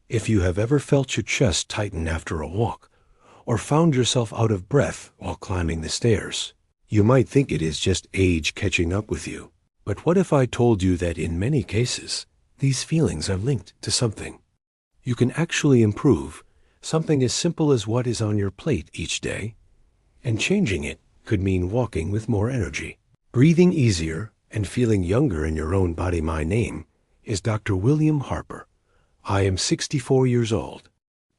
If you have ever felt your chest tighten after a walk, or found yourself out of breath while climbing the stairs, you might think it is just age catching up with you. But what if I told you that in many cases, these feelings are linked to something you can actually improve, something as simple as what is on your plate each day, and changing it could mean walking with more energy, breathing easier, and feeling younger in your own body. My name is Dr. William Harper. I am 64 years old,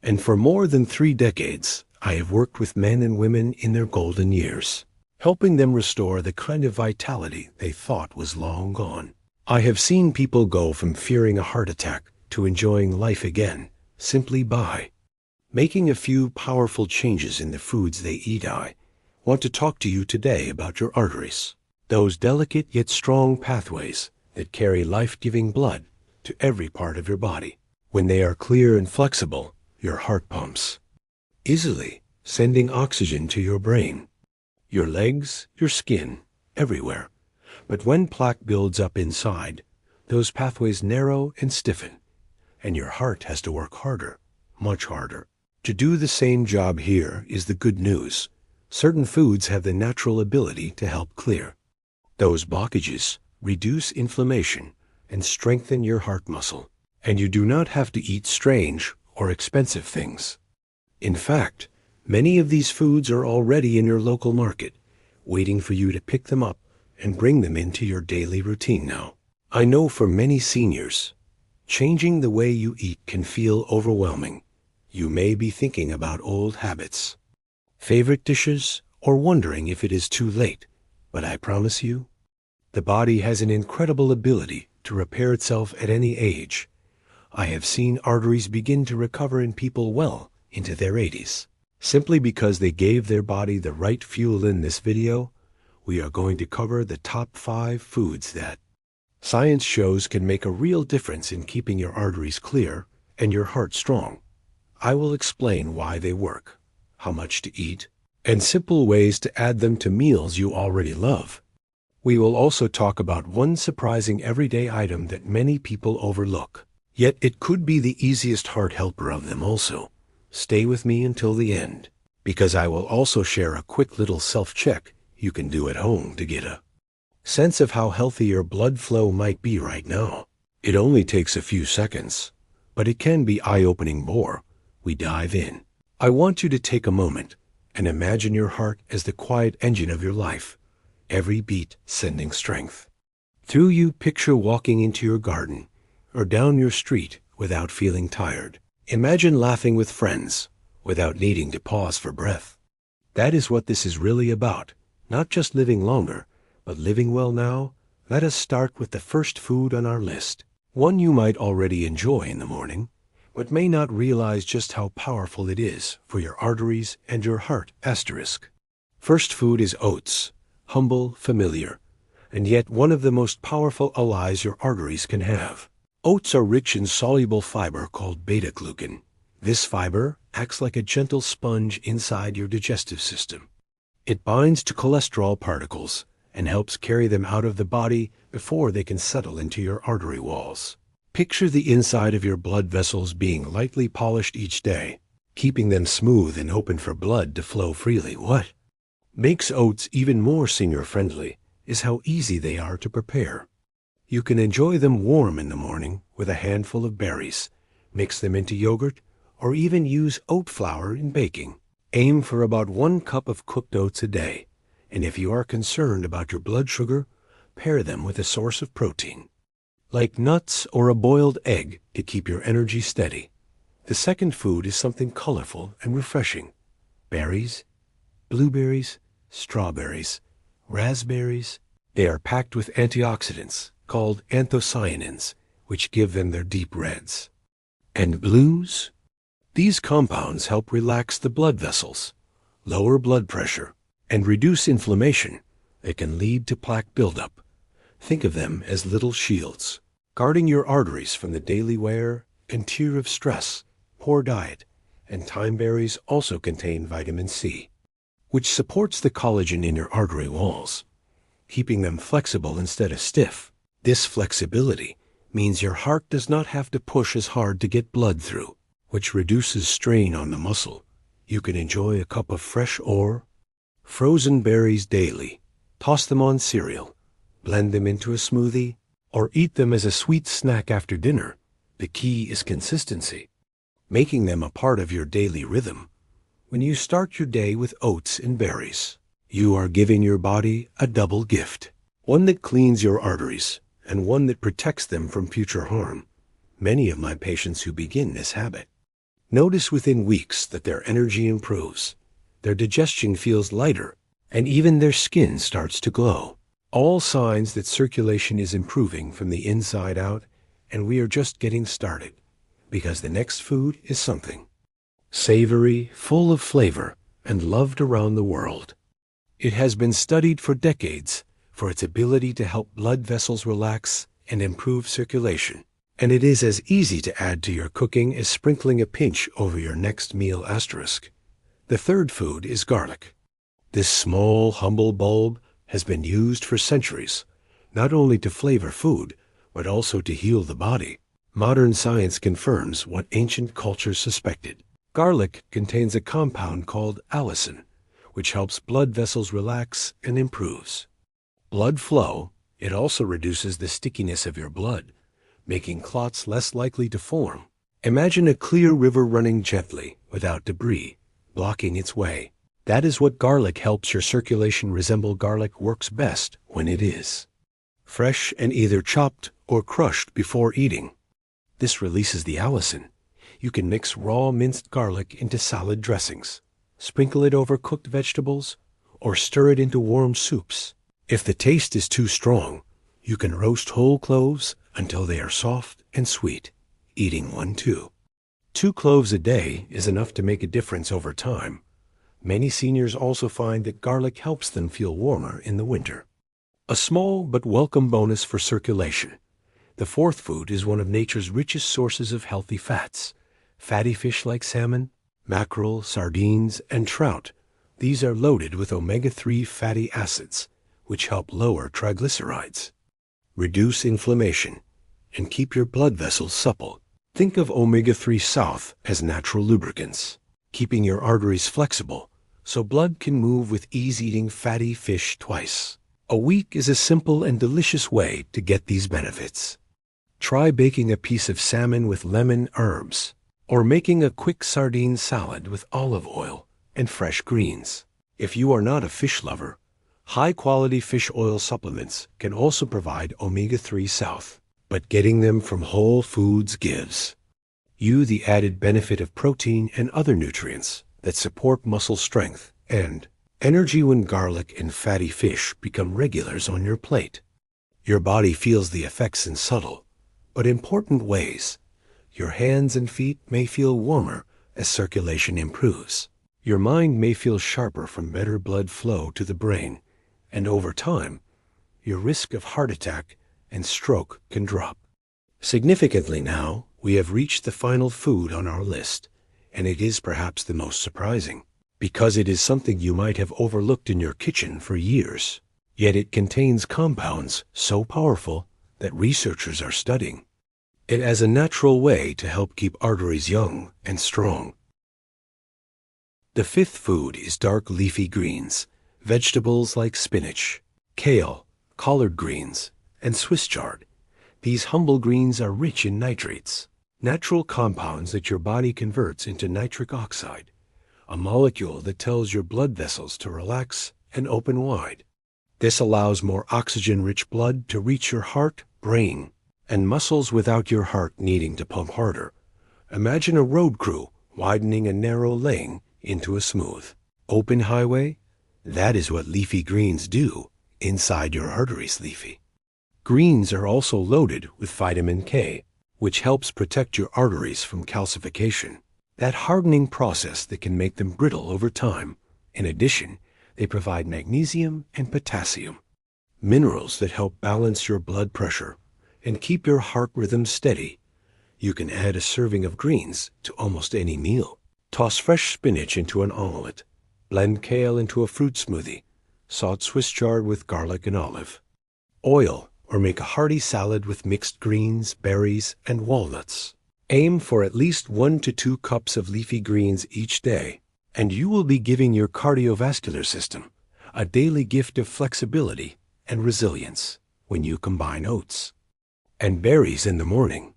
and for more than 3 decades, I have worked with men and women in their golden years, helping them restore the kind of vitality they thought was long gone. I have seen people go from fearing a heart attack to enjoying life again simply by making a few powerful changes in the foods they eat. I want to talk to you today about your arteries, those delicate yet strong pathways that carry life-giving blood to every part of your body. When they are clear and flexible, your heart pumps easily, sending oxygen to your brain, your legs, your skin, everywhere. But when plaque builds up inside, those pathways narrow and stiffen, and your heart has to work harder, much harder. To do the same job here is the good news. Certain foods have the natural ability to help clear those blockages, reduce inflammation, and strengthen your heart muscle. And you do not have to eat strange or expensive things. In fact, many of these foods are already in your local market, waiting for you to pick them up and bring them into your daily routine now. I know for many seniors, changing the way you eat can feel overwhelming. You may be thinking about old habits, favorite dishes, or wondering if it is too late. But I promise you, the body has an incredible ability to repair itself at any age. I have seen arteries begin to recover in people well into their 80s, simply because they gave their body the right fuel. In this video, we are going to cover the top 5 foods that science shows can make a real difference in keeping your arteries clear and your heart strong. I will explain why they work, how much to eat, and simple ways to add them to meals you already love. We will also talk about one surprising everyday item that many people overlook, yet it could be the easiest heart helper of them also. Stay with me until the end, because I will also share a quick little self-check you can do at home to get a sense of how healthy your blood flow might be right now. It only takes a few seconds, but it can be eye-opening. Before we dive in, I want you to take a moment and imagine your heart as the quiet engine of your life, every beat sending strength through you. Picture walking into your garden or down your street without feeling tired. Imagine laughing with friends without needing to pause for breath. That is what this is really about, not just living longer, but living well now. Let us start with the first food on our list, one you might already enjoy in the morning, but may not realize just how powerful it is for your arteries and your heart. Asterisk. First food is oats. Humble, familiar, and yet one of the most powerful allies your arteries can have. Oats are rich in soluble fiber called beta-glucan. This fiber acts like a gentle sponge inside your digestive system. It binds to cholesterol particles and helps carry them out of the body before they can settle into your artery walls. Picture the inside of your blood vessels being lightly polished each day, keeping them smooth and open for blood to flow freely. What makes oats even more senior-friendly is how easy they are to prepare. You can enjoy them warm in the morning with a handful of berries, mix them into yogurt, or even use oat flour in baking. Aim for about 1 cup of cooked oats a day, and if you are concerned about your blood sugar, pair them with a source of protein, like nuts or a boiled egg, to keep your energy steady. The second food is something colorful and refreshing. Berries, blueberries, strawberries, raspberries. They are packed with antioxidants called anthocyanins, which give them their deep reds and blues. These compounds help relax the blood vessels, lower blood pressure, and reduce inflammation that can lead to plaque buildup. Think of them as little shields, guarding your arteries from the daily wear and tear of stress. Poor diet and thyme berries also contain vitamin C, which supports the collagen in your artery walls, keeping them flexible instead of stiff. This flexibility means your heart does not have to push as hard to get blood through. which reduces strain on the muscle. You can enjoy a cup of fresh or frozen berries daily. Toss them on cereal, blend them into a smoothie, or eat them as a sweet snack after dinner. The key is consistency, making them a part of your daily rhythm. When you start your day with oats and berries, you are giving your body a double gift, one that cleans your arteries and one that protects them from future harm. Many of my patients who begin this habit notice within weeks that their energy improves, their digestion feels lighter, and even their skin starts to glow. All signs that circulation is improving from the inside out, and we are just getting started, because the next food is something savory, full of flavor, and loved around the world. It has been studied for decades for its ability to help blood vessels relax and improve circulation. And it is as easy to add to your cooking as sprinkling a pinch over your next meal asterisk. The third food is garlic. This small, humble bulb has been used for centuries, not only to flavor food, but also to heal the body. Modern science confirms what ancient cultures suspected. Garlic contains a compound called allicin, which helps blood vessels relax and improves blood flow. It also reduces the stickiness of your blood, making clots less likely to form. Imagine a clear river running gently, without debris, blocking its way. That is what garlic helps your circulation resemble. Garlic works best when it is fresh and either chopped or crushed before eating. This releases the allicin. You can mix raw minced garlic into salad dressings, sprinkle it over cooked vegetables, or stir it into warm soups. If the taste is too strong, you can roast whole cloves until they are soft and sweet, eating 2 cloves a day is enough to make a difference over time. Many seniors also find that garlic helps them feel warmer in the winter. A small but welcome bonus for circulation. The fourth food is one of nature's richest sources of healthy fats. Fatty fish like salmon, mackerel, sardines, and trout. These are loaded with omega-3 fatty acids, which help lower triglycerides, reduce inflammation, and keep your blood vessels supple. Think of omega-3 south as natural lubricants, keeping your arteries flexible so blood can move with ease. Eating fatty fish twice a week is a simple and delicious way to get these benefits. Try baking a piece of salmon with lemon herbs, or making a quick sardine salad with olive oil and fresh greens. If you are not a fish lover, high-quality fish oil supplements can also provide omega-3 south, but getting them from whole foods gives you the added benefit of protein and other nutrients that support muscle strength and energy. When garlic and fatty fish become regulars on your plate, your body feels the effects in subtle but important ways. Your hands and feet may feel warmer as circulation improves. Your mind may feel sharper from better blood flow to the brain, and over time, your risk of heart attack and stroke can drop significantly. Now, we have reached the final food on our list, and it is perhaps the most surprising, because it is something you might have overlooked in your kitchen for years. Yet it contains compounds so powerful that researchers are studying it as a natural way to help keep arteries young and strong. The fifth food is dark leafy greens. Vegetables like spinach, kale, collard greens, and Swiss chard. These humble greens are rich in nitrates, natural compounds that your body converts into nitric oxide, a molecule that tells your blood vessels to relax and open wide. This allows more oxygen-rich blood to reach your heart, brain, and muscles without your heart needing to pump harder. Imagine a road crew widening a narrow lane into a smooth, open highway. That is what leafy greens do inside your arteries. Leafy greens are also loaded with vitamin K, which helps protect your arteries from calcification, that hardening process that can make them brittle over time. In addition, they provide magnesium and potassium, minerals that help balance your blood pressure and keep your heart rhythm steady. You can add a serving of greens to almost any meal. Toss fresh spinach into an omelet. Blend kale into a fruit smoothie. Saute Swiss chard with garlic and olive oil, or make a hearty salad with mixed greens, berries, and walnuts. Aim for at least 1 to 2 cups of leafy greens each day, and you will be giving your cardiovascular system a daily gift of flexibility and resilience when you combine oats and berries in the morning,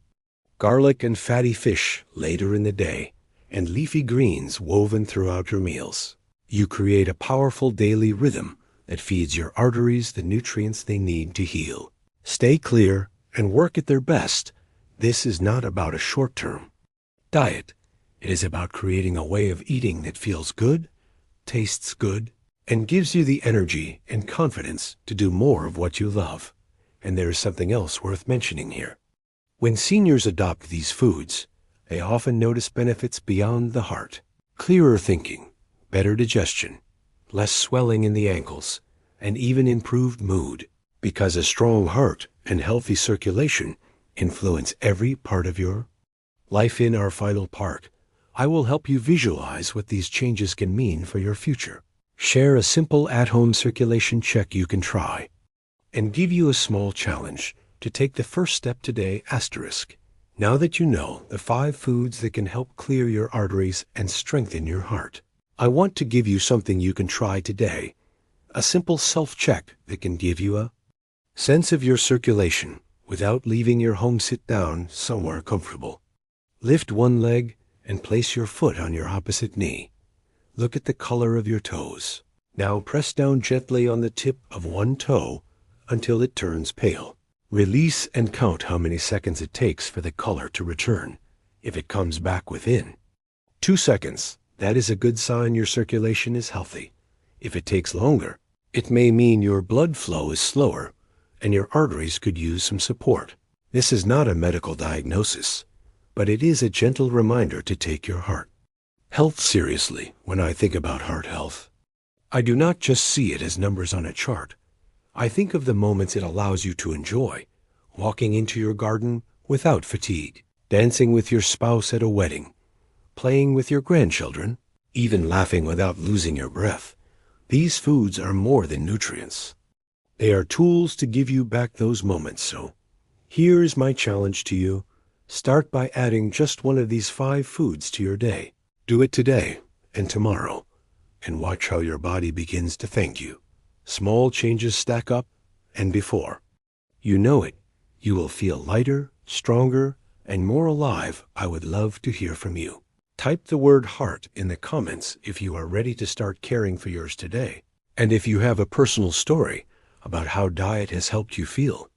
garlic and fatty fish later in the day, and leafy greens woven throughout your meals. You create a powerful daily rhythm that feeds your arteries the nutrients they need to heal, stay clear, and work at their best. This is not about a short-term diet. It is about creating a way of eating that feels good, tastes good, and gives you the energy and confidence to do more of what you love. And there is something else worth mentioning here. When seniors adopt these foods, they often notice benefits beyond the heart: clearer thinking, better digestion, less swelling in the ankles, and even improved mood, because a strong heart and healthy circulation influence every part of your life. In our final part, I will help you visualize what these changes can mean for your future, share a simple at-home circulation check you can try, and give you a small challenge to take the first step today. Now that you know the 5 foods that can help clear your arteries and strengthen your heart, I want to give you something you can try today, a simple self-check that can give you a sense of your circulation without leaving your home. Sit down somewhere comfortable. Lift one leg and place your foot on your opposite knee. Look at the color of your toes. Now press down gently on the tip of one toe until it turns pale. Release and count how many seconds it takes for the color to return. If it comes back within 2 seconds, that is a good sign your circulation is healthy. If it takes longer, it may mean your blood flow is slower and your arteries could use some support. This is not a medical diagnosis, but it is a gentle reminder to take your heart health seriously. When I think about heart health, I do not just see it as numbers on a chart. I think of the moments it allows you to enjoy: walking into your garden without fatigue, dancing with your spouse at a wedding, playing with your grandchildren, even laughing without losing your breath. These foods are more than nutrients. They are tools to give you back those moments. So, here is my challenge to you. Start by adding just one of these 5 foods to your day. Do it today and tomorrow, and watch how your body begins to thank you. Small changes stack up, and before you know it, you will feel lighter, stronger, and more alive. I would love to hear from you. Type the word heart in the comments if you are ready to start caring for yours today. And if you have a personal story about how diet has helped you feel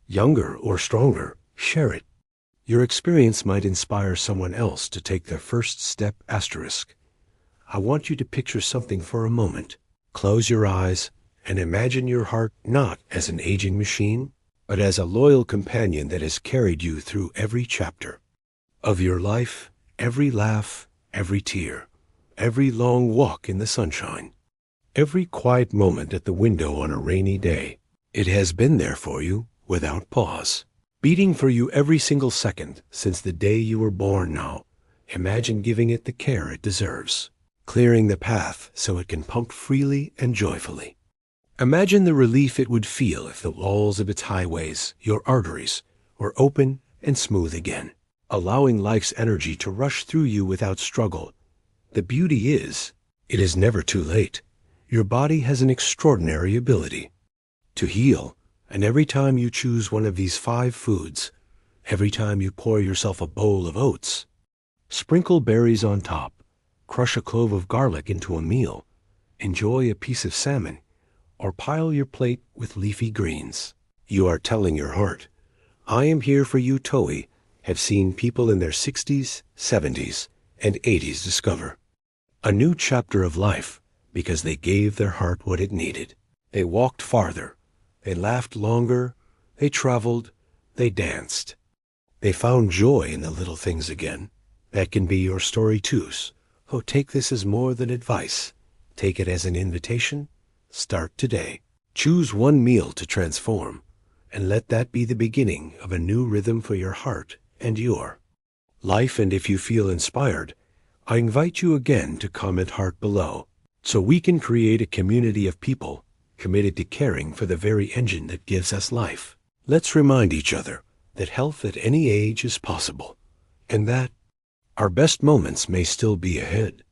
younger or stronger, share it. Your experience might inspire someone else to take their first step. I want you to picture something for a moment. Close your eyes and imagine your heart not as an aging machine, but as a loyal companion that has carried you through every chapter of your life, every laugh, every tear, every long walk in the sunshine, every quiet moment at the window on a rainy day. It has been there for you without pause, beating for you every single second since the day you were born. Now, imagine giving it the care it deserves, clearing the path so it can pump freely and joyfully. Imagine the relief it would feel if the walls of its highways, your arteries, were open and smooth again, allowing life's energy to rush through you without struggle. The beauty is, it is never too late. Your body has an extraordinary ability to heal, and every time you choose one of these 5 foods, every time you pour yourself a bowl of oats, sprinkle berries on top, crush a clove of garlic into a meal, enjoy a piece of salmon, or pile your plate with leafy greens, you are telling your heart, I am here for you. Toei have seen people in their 60s, 70s, and 80s discover a new chapter of life because they gave their heart what it needed. They walked farther, they laughed longer, they traveled, they danced. They found joy in the little things again. That can be your story too. So take this as more than advice. Take it as an invitation. Start today. Choose one meal to transform, and let that be the beginning of a new rhythm for your heart and your life. And if you feel inspired, I invite you again to comment heart below, so we can create a community of people committed to caring for the very engine that gives us life. Let's remind each other that health at any age is possible. and that our best moments may still be ahead.